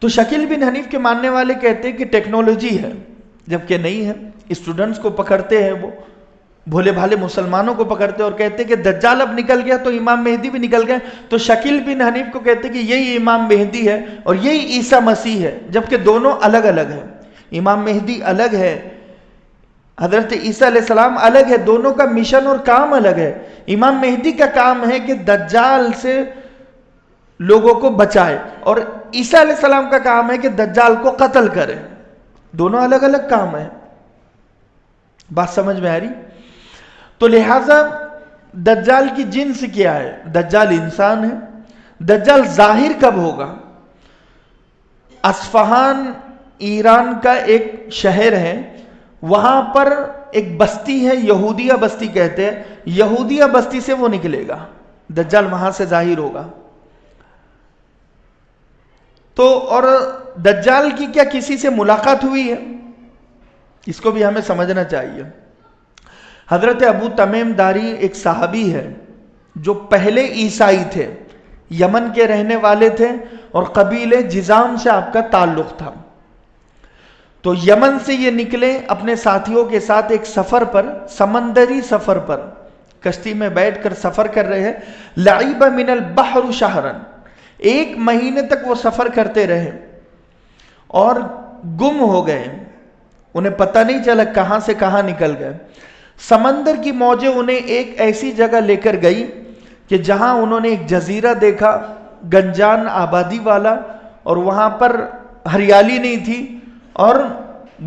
تو شکیل بن حنیف کے ماننے والے کہتے ہیں کہ ٹیکنالوجی ہے، جبکہ نہیں ہے. اسٹوڈنٹس کو پکڑتے ہیں، وہ بھولے بھالے مسلمانوں کو پکڑتے اور کہتے کہ دجال اب نکل گیا تو امام مہدی بھی نکل گئے. تو شکیل بن حنیف کو کہتے کہ یہی امام مہدی ہے اور یہی عیسیٰ مسیح ہے، جبکہ دونوں الگ الگ ہیں. امام مہدی الگ ہے، حضرت عیسیٰ علیہ السلام الگ ہے، دونوں کا مشن اور کام الگ ہے. امام مہدی کا کام ہے کہ دجال سے لوگوں کو بچائے، اور عیسیٰ علیہ السلام کا کام ہے کہ دجال کو قتل کرے. دونوں الگ الگ کام ہیں. بات سمجھ میں آ رہی؟ تو لہٰذا دجال کی جنس کیا ہے؟ دجال انسان ہے. دجال ظاہر کب ہوگا؟ اصفہان ایران کا ایک شہر ہے، وہاں پر ایک بستی ہے، یہودیہ بستی کہتے ہیں. یہودیہ بستی سے وہ نکلے گا، دجال وہاں سے ظاہر ہوگا. تو اور دجال کی کیا کسی سے ملاقات ہوئی ہے؟ اس کو بھی ہمیں سمجھنا چاہیے. حضرت ابو تمیم داری ایک صحابی ہے جو پہلے عیسائی تھے، یمن کے رہنے والے تھے اور قبیلے جزام سے آپ کا تعلق تھا. تو یمن سے یہ نکلے اپنے ساتھیوں کے ساتھ ایک سفر پر، سمندری سفر پر، کشتی میں بیٹھ کر سفر کر رہے ہیں. لعب من البحر شہرا، 1 مہینے تک وہ سفر کرتے رہے اور گم ہو گئے. انہیں پتہ نہیں چلا کہاں سے کہاں نکل گئے. سمندر کی موجیں انہیں ایک ایسی جگہ لے کر گئی کہ جہاں انہوں نے ایک جزیرہ دیکھا، گنجان آبادی والا، اور وہاں پر ہریالی نہیں تھی، اور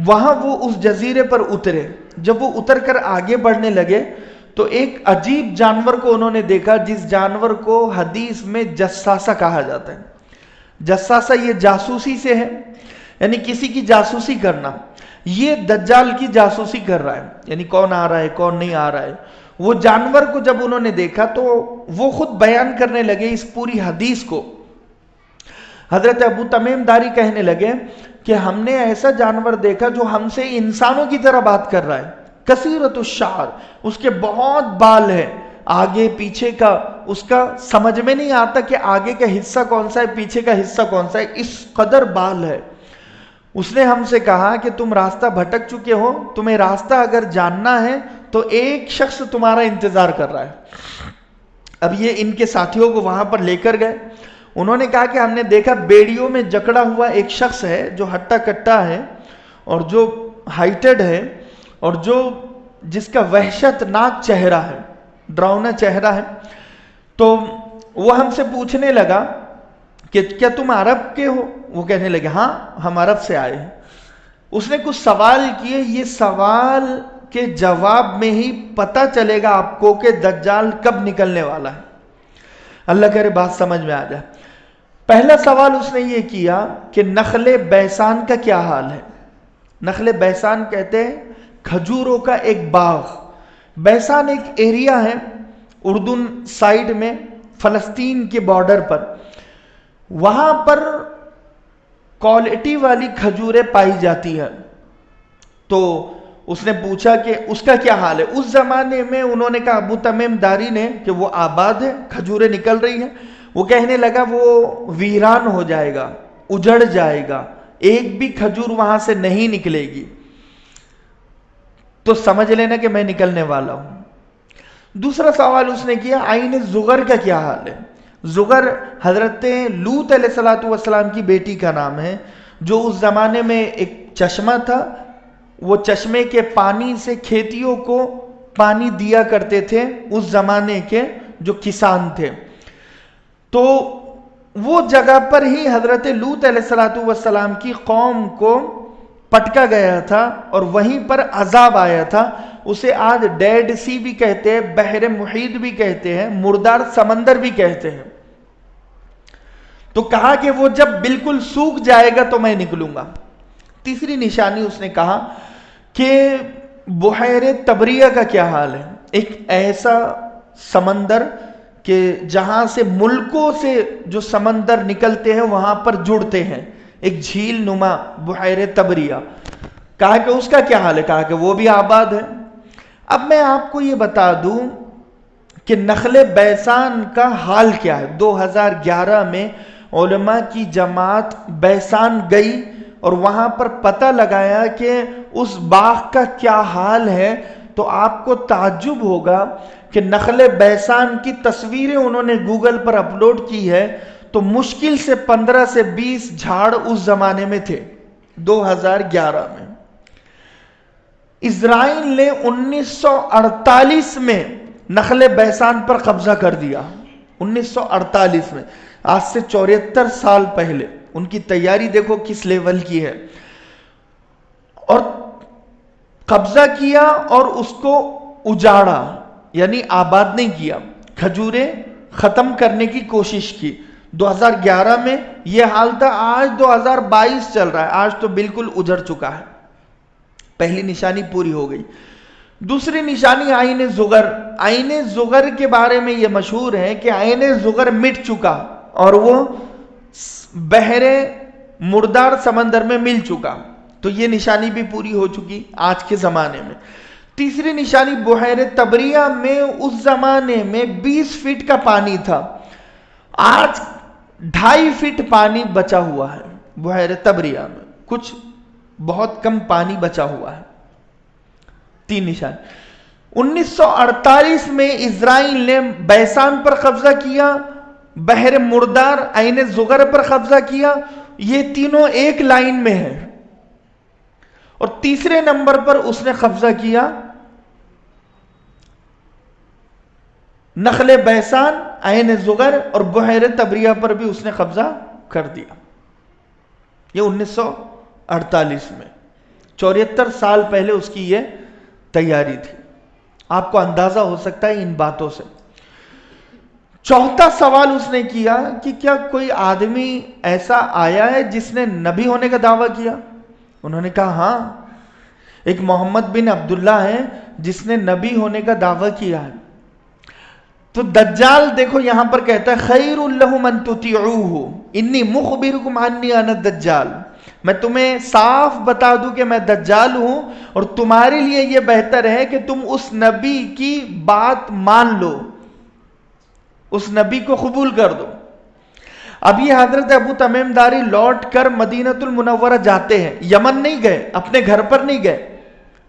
وہاں وہ اس جزیرے پر اترے. جب وہ اتر کر آگے بڑھنے لگے تو ایک عجیب جانور کو انہوں نے دیکھا، جس جانور کو حدیث میں جساسہ کہا جاتا ہے. جساسہ یہ جاسوسی سے ہے، یعنی کسی کی جاسوسی کرنا. یہ دجال کی جاسوسی کر رہا ہے، یعنی کون آ رہا ہے کون نہیں آ رہا ہے. وہ جانور کو جب انہوں نے دیکھا تو وہ خود بیان کرنے لگے اس پوری حدیث کو. حضرت ابو تمیم داری کہنے لگے کہ ہم نے ایسا جانور دیکھا جو ہم سے انسانوں کی طرح بات کر رہا ہے. کثیرت الشعر، اس کے بہت بال ہیں، آگے پیچھے کا اس کا سمجھ میں نہیں آتا کہ آگے کا حصہ کون سا ہے پیچھے کا حصہ کون سا ہے، اس قدر بال ہے. اس نے ہم سے کہا کہ تم راستہ بھٹک چکے ہو، تمہیں راستہ اگر جاننا ہے تو ایک شخص تمہارا انتظار کر رہا ہے. اب یہ ان کے ساتھیوں کو وہاں پر لے کر گئے. انہوں نے کہا کہ ہم نے دیکھا بیڑیوں میں جکڑا ہوا ایک شخص ہے جو ہٹا کٹا ہے اور جو ہائٹڈ ہے اور جو جس کا وحشت ناک چہرہ ہے، ڈراؤنا چہرہ ہے. تو وہ ہم سے پوچھنے لگا کہ کیا تم عرب کے ہو؟ وہ کہنے لگے ہاں ہم عرب سے آئے ہیں. اس نے کچھ سوال کیے، یہ سوال کے جواب میں ہی پتہ چلے گا آپ کو کہ دجال کب نکلنے والا ہے. اللہ کرے بات سمجھ میں آ جائے. پہلا سوال اس نے یہ کیا کہ نخل بیسان کا کیا حال ہے. نخل بیسان کہتے ہیں کھجوروں کا ایک باغ. بیسان ایک ایریا ہے اردن سائیڈ میں، فلسطین کے بارڈر پر. وہاں پر کوالٹی والی کھجوریں پائی جاتی ہیں. تو اس نے پوچھا کہ اس کا کیا حال ہے. اس زمانے میں انہوں نے کہا ابو تمیم داری نے کہ وہ آباد ہے، کھجوریں نکل رہی ہیں. وہ کہنے لگا وہ ویران ہو جائے گا، اجڑ جائے گا، ایک بھی کھجور وہاں سے نہیں نکلے گی، تو سمجھ لینا کہ میں نکلنے والا ہوں. دوسرا سوال اس نے کیا عین زغر کا کیا حال ہے. زغر حضرت لوط علیہ السلام کی بیٹی کا نام ہے، جو اس زمانے میں ایک چشمہ تھا. وہ چشمے کے پانی سے کھیتیوں کو پانی دیا کرتے تھے اس زمانے کے جو کسان تھے. تو وہ جگہ پر ہی حضرت لوط علیہ السلام کی قوم کو پٹکا گیا تھا اور وہیں پر عذاب آیا تھا. اسے آج ڈیڈ سی بھی کہتے ہیں، بحر محیط بھی کہتے ہیں، مردار سمندر بھی کہتے ہیں. تو کہا کہ وہ جب بالکل سوکھ جائے گا تو میں نکلوں گا. تیسری نشانی اس نے کہا کہ بحیر تبریہ کا کیا حال ہے. ایک ایسا سمندر کہ جہاں سے ملکوں سے جو سمندر نکلتے ہیں وہاں پر جڑتے ہیں، ایک جھیل نما بحیر تبریہ. کہا کہ اس کا کیا حال ہے. کہا کہ وہ بھی آباد ہے. اب میں آپ کو یہ بتا دوں کہ نخل بیسان کا حال کیا ہے. 2011 میں علماء کی جماعت بیسان گئی اور وہاں پر پتہ لگایا کہ اس باغ کا کیا حال ہے، تو آپ کو تعجب ہوگا کہ نخل بیسان کی تصویریں انہوں نے گوگل پر اپلوڈ کی ہے، تو مشکل سے 15 سے 20 جھاڑ اس زمانے میں تھے 2011 میں۔ اسرائیل نے 1948 میں نخل بیسان پر قبضہ کر دیا، 1948 میں، آج سے 74 سال پہلے۔ ان کی تیاری دیکھو کس لیول کی ہے، اور قبضہ کیا اور اس کو اجاڑا، یعنی آباد نہیں کیا، کھجوریں ختم کرنے کی کوشش کی۔ 2011 میں یہ حال تھا، آج 2022 چل رہا ہے، آج تو بالکل اجڑ چکا ہے۔ پہلی نشانی پوری ہو گئی۔ دوسری نشانی عین زغر۔ عین زغر کے بارے میں یہ مشہور ہے کہ عین زغر مٹ چکا اور وہ بحر مردار سمندر میں مل چکا، تو یہ نشانی بھی پوری ہو چکی آج کے زمانے میں۔ تیسری نشانی بحیر تبریہ میں اس زمانے میں 20 فٹ کا پانی تھا، آج 2.5 فٹ پانی بچا ہوا ہے بحیر تبریہ میں، کچھ بہت کم پانی بچا ہوا ہے۔ 3 نشان۔ 1948 میں اسرائیل نے بیسان پر قبضہ کیا، بحر مردار، عین زغر پر قبضہ کیا، یہ تینوں ایک لائن میں ہیں۔ اور تیسرے نمبر پر اس نے قبضہ کیا نخل بیسان، عین زغر اور بحیر تبریہ پر بھی اس نے قبضہ کر دیا۔ یہ 1948 میں، 74 سال پہلے اس کی یہ تیاری تھی۔ آپ کو اندازہ ہو سکتا ہے ان باتوں سے۔ چوتھا سوال اس نے کیا کہ کیا کوئی آدمی ایسا آیا ہے جس نے نبی ہونے کا دعویٰ کیا؟ انہوں نے کہا ہاں، ایک محمد بن عبداللہ ہے جس نے نبی ہونے کا دعویٰ کیا ہے۔ تو دجال دیکھو یہاں پر کہتا ہے خیر لہم ان تطیعوہ انی مخبرکم انی انا الدجال، میں تمہیں صاف بتا دوں کہ میں دجال ہوں، اور تمہارے لیے یہ بہتر ہے کہ تم اس نبی کی بات مان لو، اس نبی کو قبول کر دو۔ اب یہ حضرت ابو تمیم داری لوٹ کر مدینہ المنورہ جاتے ہیں، یمن نہیں گئے، اپنے گھر پر نہیں گئے،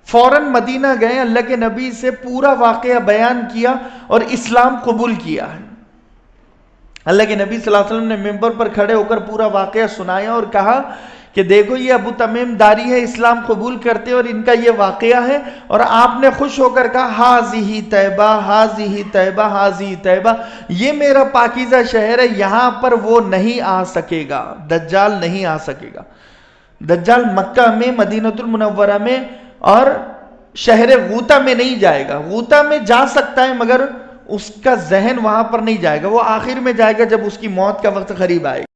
فوراً مدینہ گئے، اللہ کے نبی سے پورا واقعہ بیان کیا اور اسلام قبول کیا ہے۔ اللہ کے نبی صلی اللہ علیہ وسلم نے ممبر پر کھڑے ہو کر پورا واقعہ سنایا اور کہا کہ دیکھو یہ ابو تمیم داری ہے، اسلام قبول کرتے اور ان کا یہ واقعہ ہے، اور آپ نے خوش ہو کر کہا ہاذہ طیبہ ہاذہ طیبہ ہاذہ طیبہ، یہ میرا پاکیزہ شہر ہے، یہاں پر وہ نہیں آ سکے گا، دجال نہیں آ سکے گا۔ دجال مکہ میں، مدینہ المنورہ میں اور شہر غوطہ میں نہیں جائے گا، غوطہ میں جا سکتا ہے مگر اس کا ذہن وہاں پر نہیں جائے گا، وہ آخر میں جائے گا جب اس کی موت کا وقت قریب آئے گا۔